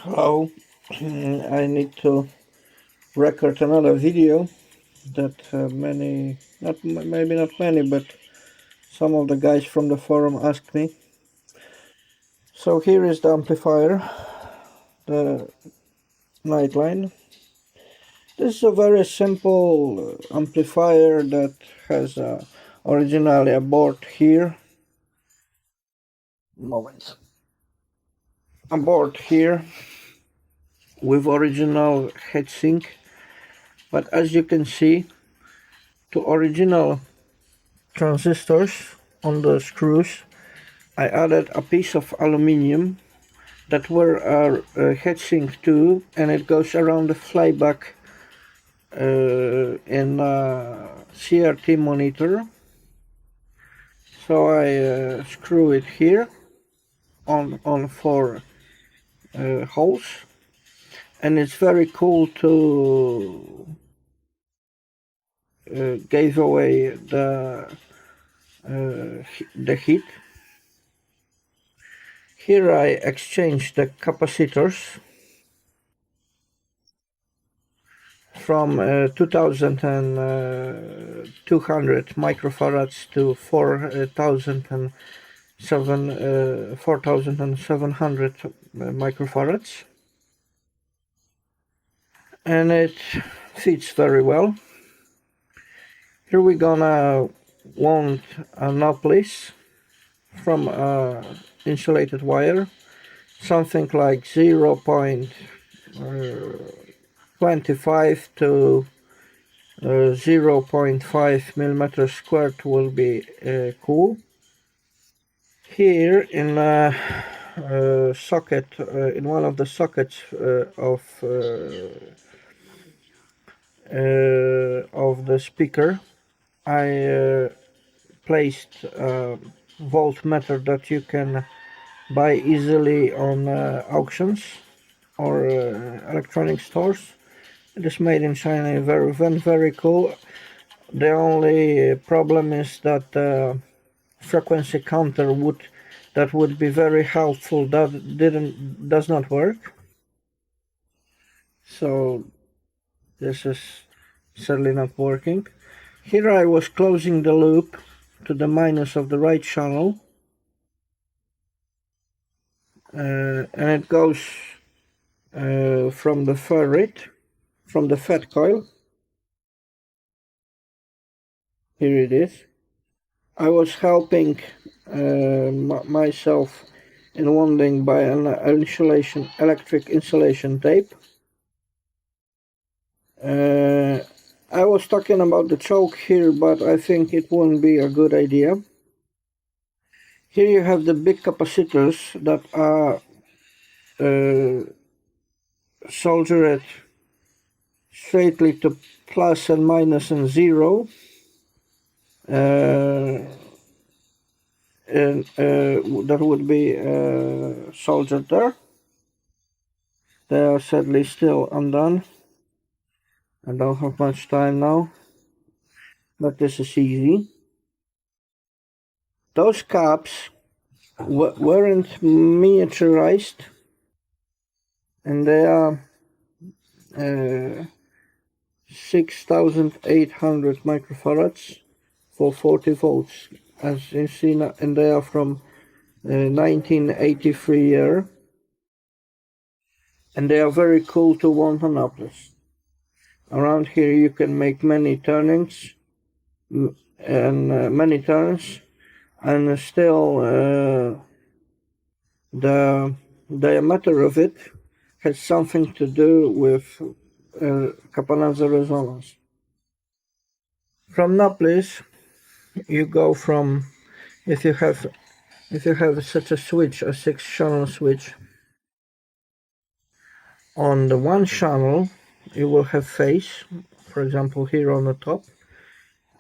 Hello. I need to record another video that maybe not many, but some of the guys from the forum asked me. So here is the amplifier, the Nightline. This is a very simple amplifier that has originally a board here. A board here with original heatsink, but as you can see, to original transistors on the screws I added a piece of aluminium that were a heatsink too, and it goes around the flyback in a CRT monitor. So I screw it here on four holes, and it's very cool to give away the heat. Here I exchange the capacitors from 2200 microfarads to 4700 microfarads, and it fits very well. Here we're gonna want a knotless from insulated wire, something like 0.25 to 0.5 millimeters squared will be cool. Here in socket, in one of the sockets of the speaker, I placed a voltmeter that you can buy easily on auctions or electronic stores. It is made in China, very cool. The only problem is that frequency counter would be very helpful, does not work. So this is certainly not working. Here I was closing the loop to the minus of the right channel, and it goes from the ferrite, from the fat coil. Here it is. I was helping myself in wondering by an electric insulation tape. I was talking about the choke here, but I think it won't be a good idea. Here you have the big capacitors that are soldered straightly to plus and minus and zero. And that would be soldered there. They are sadly still undone. I don't have much time now, but this is easy. Those caps weren't miniaturized, and they are 6,800 microfarads for 40 volts, as you see, and they are from 1983 year, and they are very cool to want on upless. Around here you can make many turnings and many turns, and still the diameter of it has something to do with Capannazza resonance. From knotless you go from, if you have such a switch, a 6-channel switch, on the one channel you will have phase, for example here on the top,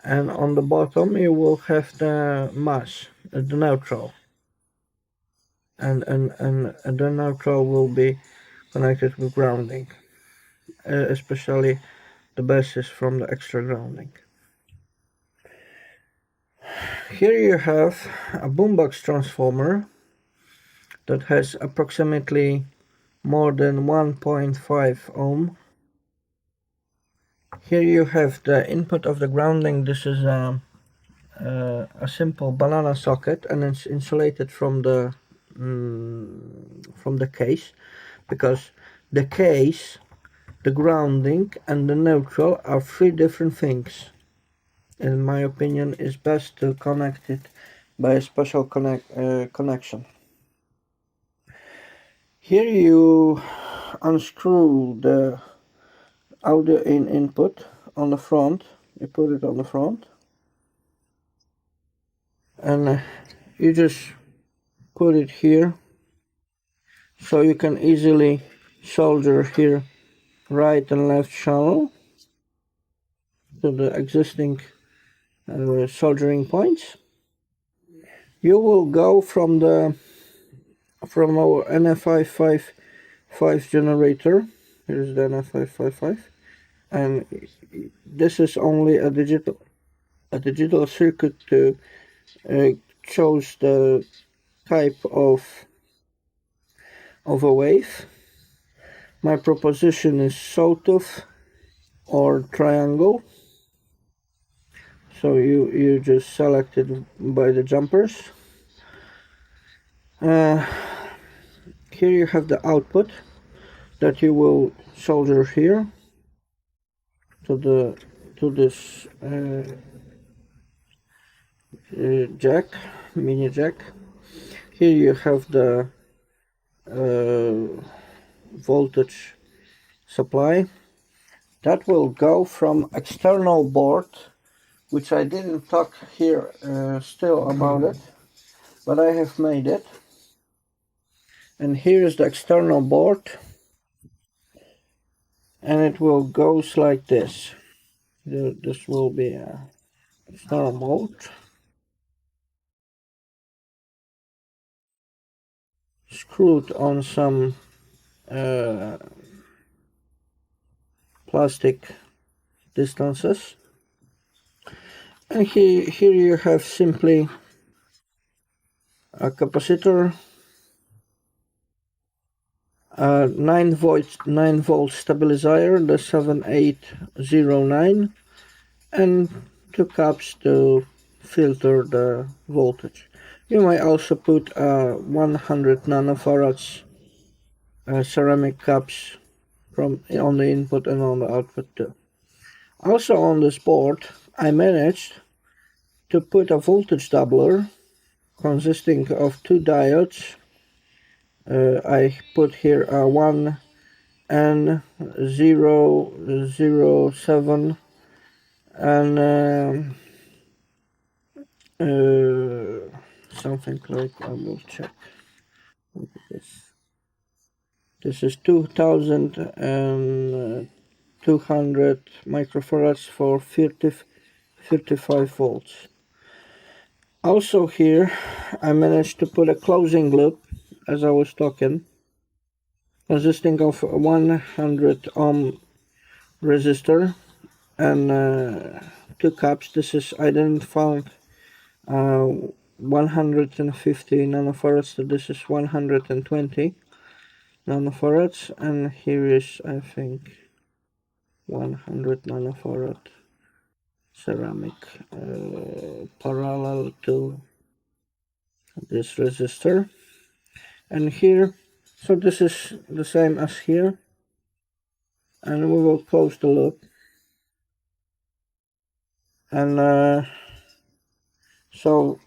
and on the bottom you will have the mass, the neutral, and the neutral will be connected with grounding, especially the basis from the extra grounding. Here you have a boombox transformer that has approximately more than 1.5 ohm. Here you have the input of the grounding. This is a simple banana socket, and it's insulated from the case, because the case, the grounding, and the neutral are three different things. In my opinion, it's best to connect it by a special connection. Here you unscrew the audio input on the front. You put it on the front, and you just put it here, so you can easily solder here right and left channel to the existing soldering points. You will go from our NF555 generator. Here's the NF555, and this is only a digital circuit to choose the type of a wave. My proposition is sawtooth or triangle. So you just select it by the jumpers. Here you have the output that you will solder here to this jack, mini jack. Here you have the voltage supply that will go from external board, which I didn't talk here still about it, but I have made it. And here is the external board, and it will goes like this. This will be a external mode. Screwed on some plastic distances. And here you have simply a capacitor, a 9 volt stabilizer, the 7809, and two caps to filter the voltage. You might also put 100 nanofarads ceramic caps on the input and on the output too. Also on this board, I managed to put a voltage doubler consisting of two diodes. I put here a 1N007 and something like, I will check. Look at this. This is 2200 microfarads for 55 volts. Also here I managed to put a closing loop, as I was talking, consisting of a 100 ohm resistor and two caps. This is, I didn't found 150 nanofarads, so this is 120 nanofarads, and here is, I think, 100 nanofarad ceramic parallel to this resistor. And here, so this is the same as here, and we will close the loop, and so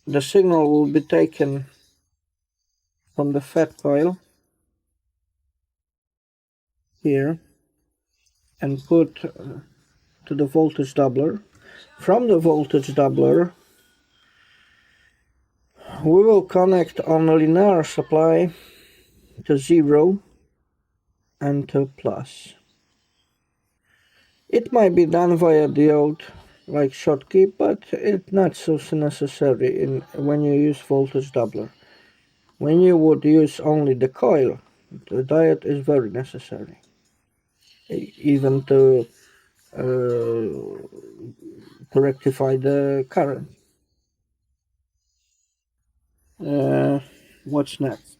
the signal will be taken from the fat coil here and put to the voltage doubler. From the voltage doubler we will connect on a linear supply to 0 and to plus. It might be done via diode like Schottky, but it's not so necessary when you use voltage doubler. When you would use only the coil, the diode is very necessary, even to rectify the current. What's next?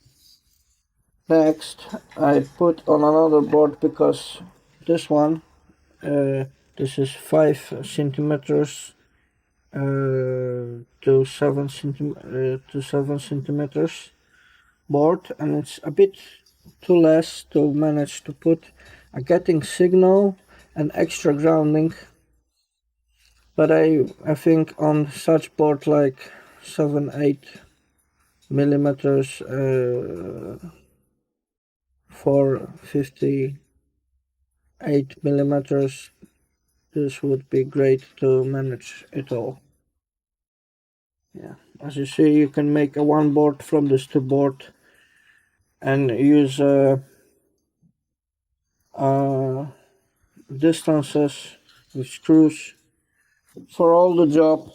Next, I put on another board because this one, this is 5 centimeters to 7 centimeters board, and it's a bit too less to manage to put a getting signal and extra grounding. But I think on such board like 7-8 millimeters for 58 millimeters, this would be great to manage it all. Yeah, as you see, you can make a one board from this two board and use distances with screws for all the job.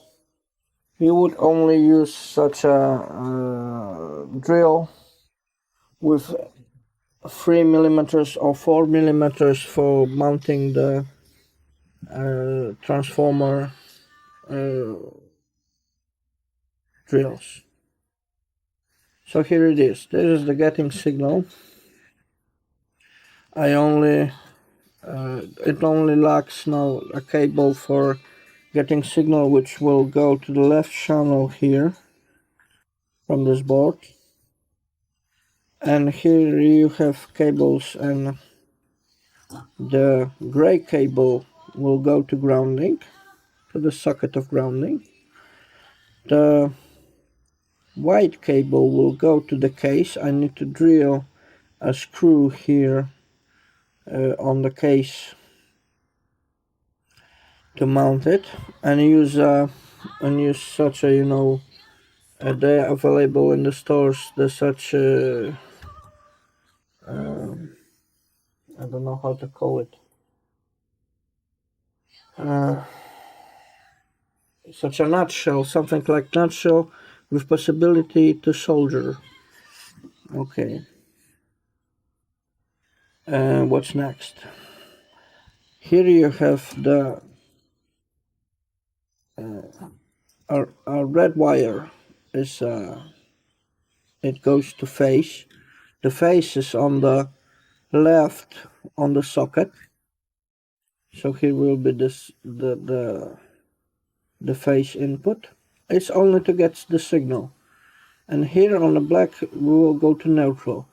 You would only use such a drill with 3 millimeters or 4 millimeters for mounting the transformer drills. So here it is. This is the getting signal. It only lacks now a cable for getting signal, which will go to the left channel here from this board. And here you have cables, and the gray cable will go to grounding, to the socket of grounding. The white cable will go to the case. I need to drill a screw here on the case to mount it, and use such a they're available in the stores. There's such I don't know how to call it. Such a nutshell, something like nutshell with possibility to solder. Okay. What's next? Here you have the a red wire. Is it goes to phase. The phase is on the left on the socket. So here will be the phase input. It's only to get the signal. And here on the black we will go to neutral.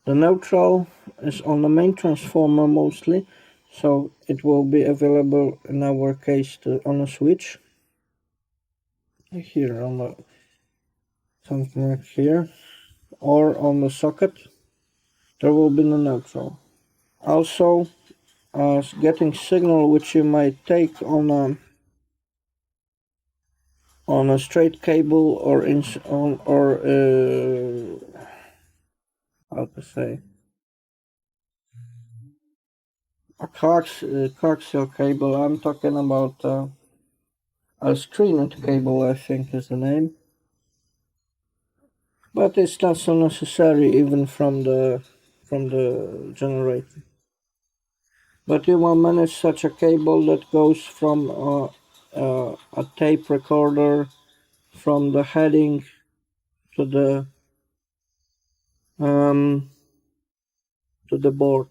The neutral is on the main transformer mostly, so it will be available in our case on a switch. Here on the something like here, or on the socket, there will be no neutral. Also, getting signal which you might take on a straight cable or how to say, a coaxial cable. I'm talking about a screened cable, I think is the name. But it's not so necessary even from the generator. But you will manage such a cable that goes from a tape recorder, from the heading to the board.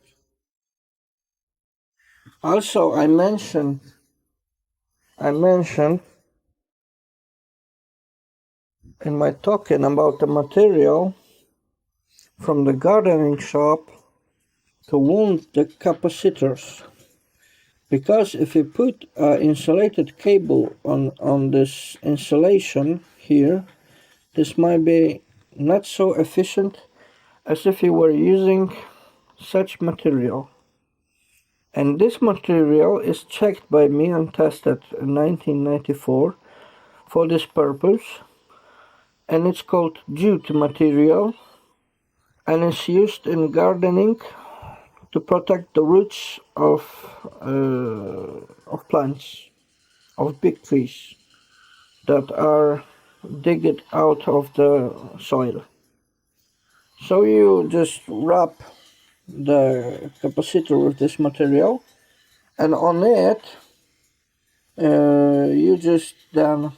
Also, I mentioned in my talking about the material from the gardening shop to wound the capacitors. Because if you put an insulated cable on this insulation here, this might be not so efficient as if you were using such material. And this material is checked by me and tested in 1994 for this purpose. And it's called jute material, and it's used in gardening to protect the roots of plants, of big trees that are digged out of the soil. So you just wrap the capacitor with this material, and on it you just then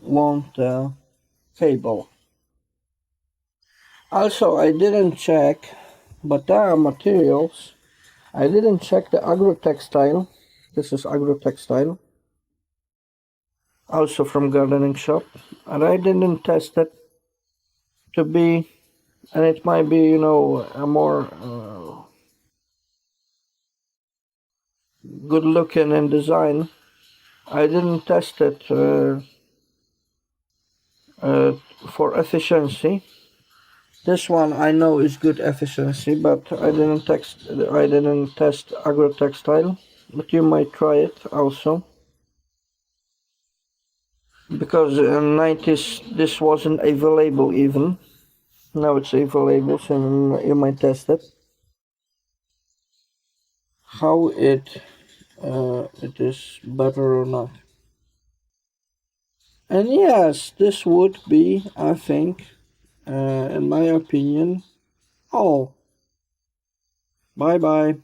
wound the cable. Also, I didn't check But there are materials. I didn't check the agro-textile. This is agro-textile, also from gardening shop, and I didn't test it to be, and it might be, you know, a more good looking in design. I didn't test it for efficiency. This one I know is good efficiency, but I didn't test agro-textile. But you might try it also, because in 90s this wasn't available even. Now it's available, so you might test it. How it is better or not. And yes, this would be, I think, in my opinion, all. Bye bye.